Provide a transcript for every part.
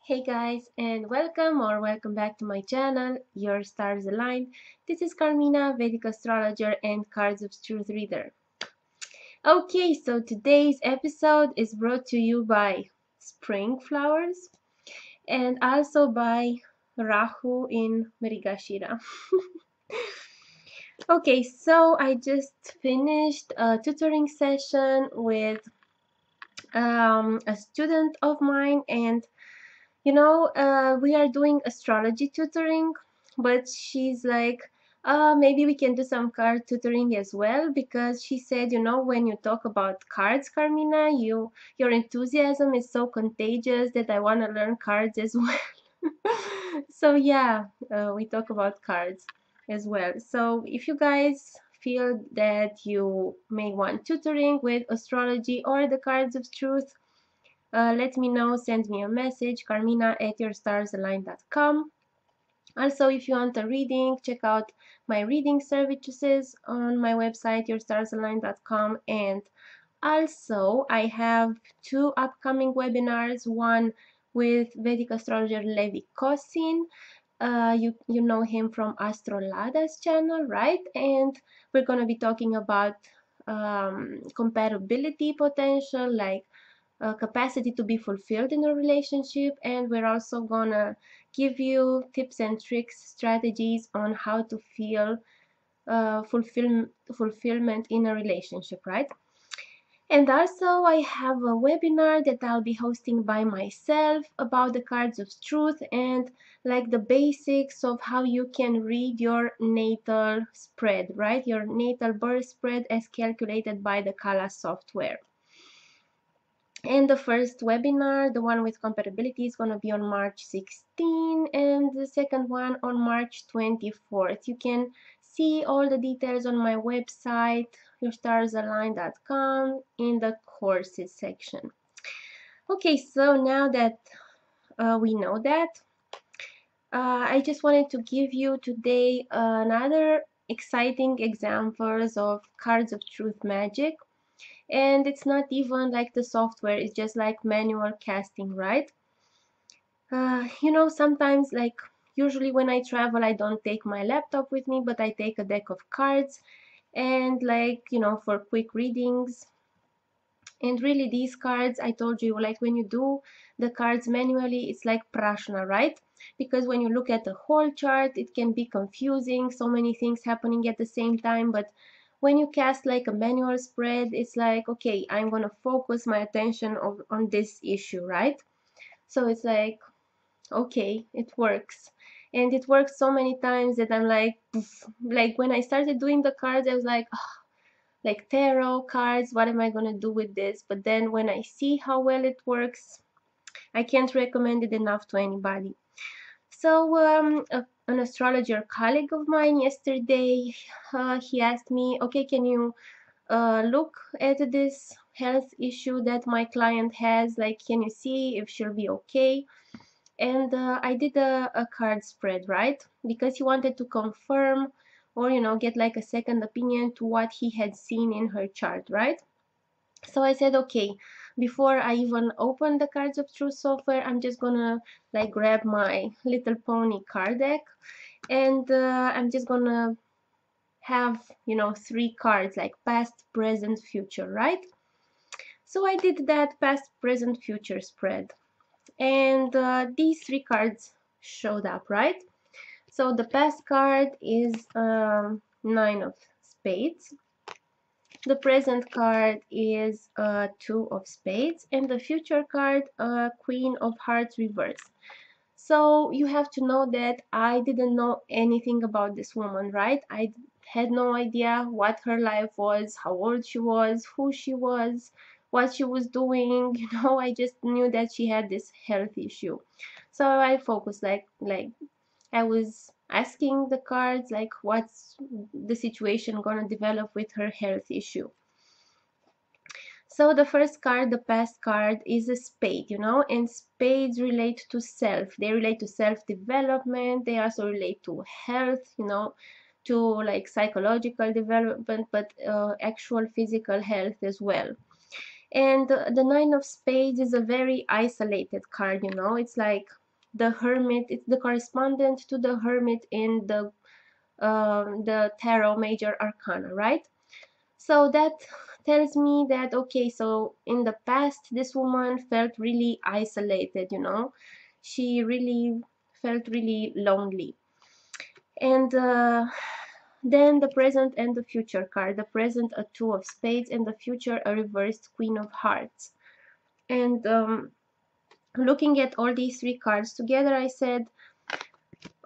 Hey guys, and welcome back to my channel, Your Stars Aligned. This is Carmina, Vedic astrologer and Cards of Truth reader. Okay, so today's episode is brought to you by Spring Flowers and also by Rahu in Mrigashira. Okay, so I just finished a tutoring session with a student of mine, and we are doing astrology tutoring, but she's like, maybe we can do some card tutoring as well, because she said, when you talk about cards, Carmina, your enthusiasm is so contagious that I want to learn cards as well. So yeah, we talk about cards as well. So if you guys feel that you may want tutoring with astrology or the cards of truth, let me know, send me a message, carmina@yourstarsaligned.com. Also, if you want a reading, check out my reading services on my website, yourstarsaligned.com. And also, I have two upcoming webinars, one with Vedic astrologer Levi Kosin. You know him from Astrolada's channel, right? And we're going to be talking about compatibility potential, like capacity to be fulfilled in a relationship, and we're also gonna give you tips and tricks, strategies on how to feel fulfillment in a relationship, right? And also I have a webinar that I'll be hosting by myself about the cards of truth and like the basics of how you can read your natal spread, right? Your natal birth spread as calculated by the Kala software. And the first webinar, the one with compatibility, is going to be on March 16, and the second one on March 24th. You can see all the details on my website, yourstarsaligned.com, in the courses section. Okay, so now that we know that, I just wanted to give you today another exciting examples of cards of truth magic. And it's not even like the software, it's just like manual casting, right? Sometimes, like, usually when I travel, I don't take my laptop with me, but I take a deck of cards, and like, for quick readings. And really, these cards, I told you, like when you do the cards manually, it's like prashna, right? Because when you look at the whole chart, it can be confusing, so many things happening at the same time. But when you cast like a manual spread, it's like, okay, I'm gonna focus my attention on this issue, right? So it's like, okay, it works. And it works so many times that I'm like, poof. Like when I started doing the cards, I was like, oh, like tarot cards, what am I gonna do with this? But then when I see how well it works, I can't recommend it enough to anybody. So an astrologer colleague of mine yesterday, he asked me, okay, can you look at this health issue that my client has? Like, can you see if she'll be okay? And I did a card spread, right? Because he wanted to confirm or, get like a second opinion to what he had seen in her chart, right? So I said, okay, before I even open the Cards of Truth software, I'm just gonna like grab my Little Pony card deck, and I'm just gonna have, 3 cards like past, present, future, right? So I did that past, present, future spread. And these 3 cards showed up, right? So the past card is 9 of spades, the present card is 2 of spades, and the future card, Queen of Hearts reverse. So you have to know that I didn't know anything about this woman, right? I had no idea what her life was, how old she was, who she was, what she was doing. I just knew that she had this health issue. So I focused, like I was asking the cards, like, what's the situation gonna develop with her health issue. So the first card, the past card, is a spade, and spades relate to self. They relate to self-development. They also relate to health, to like psychological development, but actual physical health as well. And the Nine of Spades is a very isolated card, you know. It's like the Hermit. It's the correspondent to the Hermit in the Tarot Major Arcana, right? So that tells me that, okay, so in the past this woman felt really isolated, you know. She really felt really lonely. And then the present and the future card. The present, a Two of Spades, and the future, a reversed Queen of Hearts. And looking at all these three cards together, I said,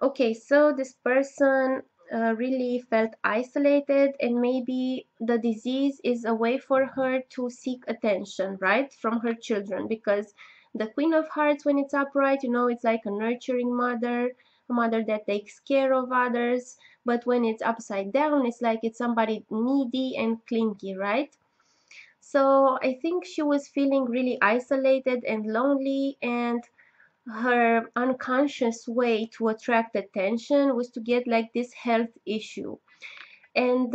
okay, so this person really felt isolated, and maybe the disease is a way for her to seek attention, right, from her children, because the Queen of Hearts, when it's upright, you know, it's like a nurturing mother, a mother that takes care of others. But when it's upside down, it's like it's somebody needy and clingy, right? So I think she was feeling really isolated and lonely, and her unconscious way to attract attention was to get like this health issue. And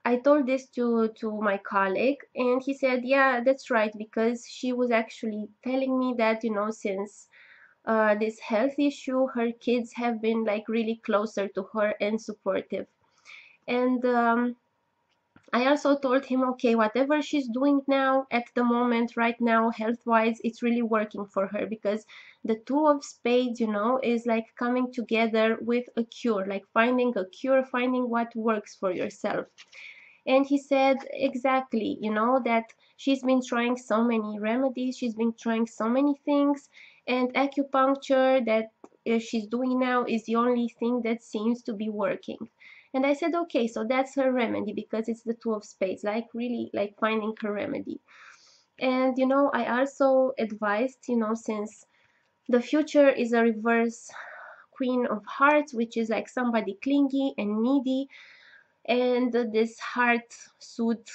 I told this to my colleague, and he said, yeah, that's right, because she was actually telling me that, you know, since this health issue, her kids have been like really closer to her and supportive. And I also told him, okay, whatever she's doing now at the moment, right now, health wise, it's really working for her, because the Two of Spades, you know, is like coming together with a cure, like finding a cure, finding what works for yourself. And he said, exactly, you know, that she's been trying so many remedies, she's been trying so many things, and acupuncture that she's doing now is the only thing that seems to be working. And I said, okay, so that's her remedy, because it's the Two of Spades, like really like finding her remedy. And, you know, I also advised, you know, since the future is a reverse Queen of Hearts, which is like somebody clingy and needy, and this heart suit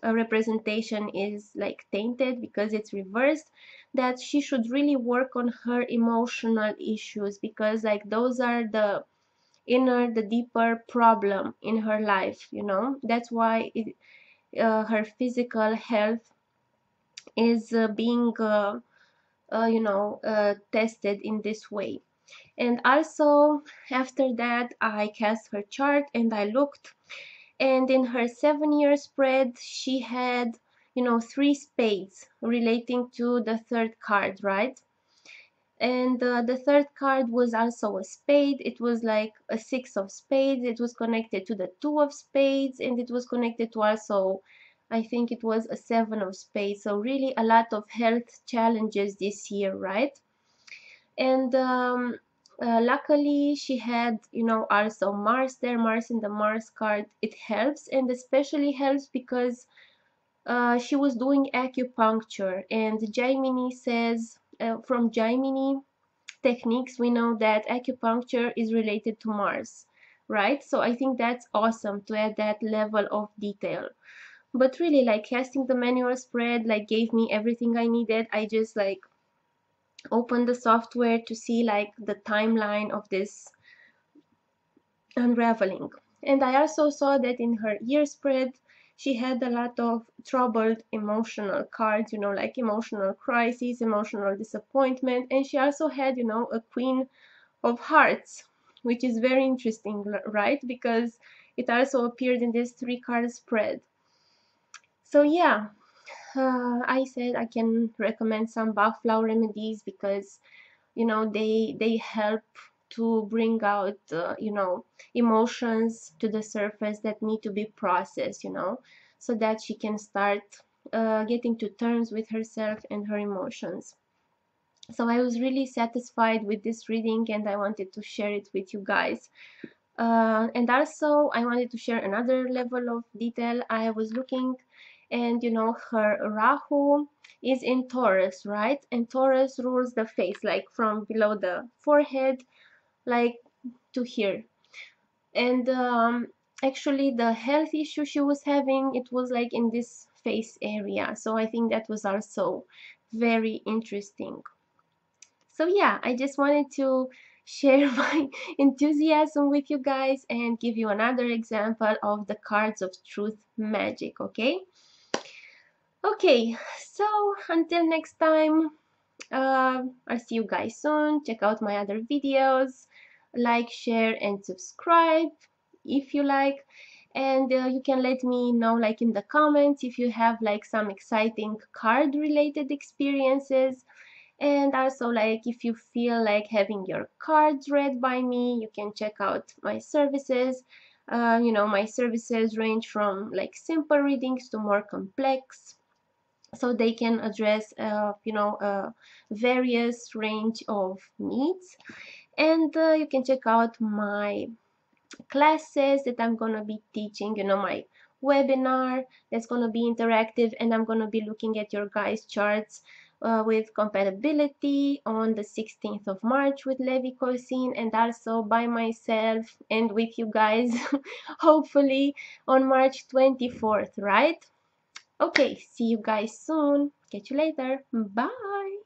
representation is like tainted because it's reversed, that she should really work on her emotional issues, because like those are the inner, the deeper problem in her life, you know. That's why her physical health is being tested in this way. And also after that I cast her chart and I looked, and in her 7-year spread she had, you know, three spades relating to the third card, right? And the third card was also a spade. It was like a Six of Spades. It was connected to the Two of Spades, and it was connected to also, I think it was a Seven of Spades. So really a lot of health challenges this year, right? And luckily she had, you know, also Mars there. Mars in the Mars card, it helps, and especially helps because she was doing acupuncture, and Jaimini says, from Jaimini techniques, we know that acupuncture is related to Mars, right? So I think that's awesome to add that level of detail. But really, like, casting the manual spread like gave me everything I needed. I just like opened the software to see like the timeline of this unraveling. And I also saw that in her year spread, she had a lot of troubled emotional cards, you know, like emotional crisis, emotional disappointment. And she also had, you know, a Queen of Hearts, which is very interesting, right? Because it also appeared in this three-card spread. So yeah, I said I can recommend some Bach flower remedies because, you know, they help to bring out you know, emotions to the surface that need to be processed, you know, so that she can start getting to terms with herself and her emotions. So I was really satisfied with this reading and I wanted to share it with you guys. And also I wanted to share another level of detail. I was looking, and you know, her Rahu is in Taurus, right? And Taurus rules the face, like from below the forehead like to here. And actually the health issue she was having, it was like in this face area. So I think that was also very interesting. So yeah, I just wanted to share my enthusiasm with you guys and give you another example of the cards of truth magic, okay? Okay, so until next time, I'll see you guys soon. Check out my other videos, like, share, and subscribe if you like. And you can let me know, like, in the comments if you have like some exciting card related experiences. And also, like, if you feel like having your cards read by me, you can check out my services. You know, my services range from like simple readings to more complex, so they can address various range of needs. And you can check out my classes that I'm gonna be teaching, you know, my webinar that's gonna be interactive, and I'm gonna be looking at your guys' charts with compatibility on the 16th of March with Levi Corsin, and also by myself and with you guys hopefully on March 24th, right? Okay, see you guys soon. Catch you later. Bye.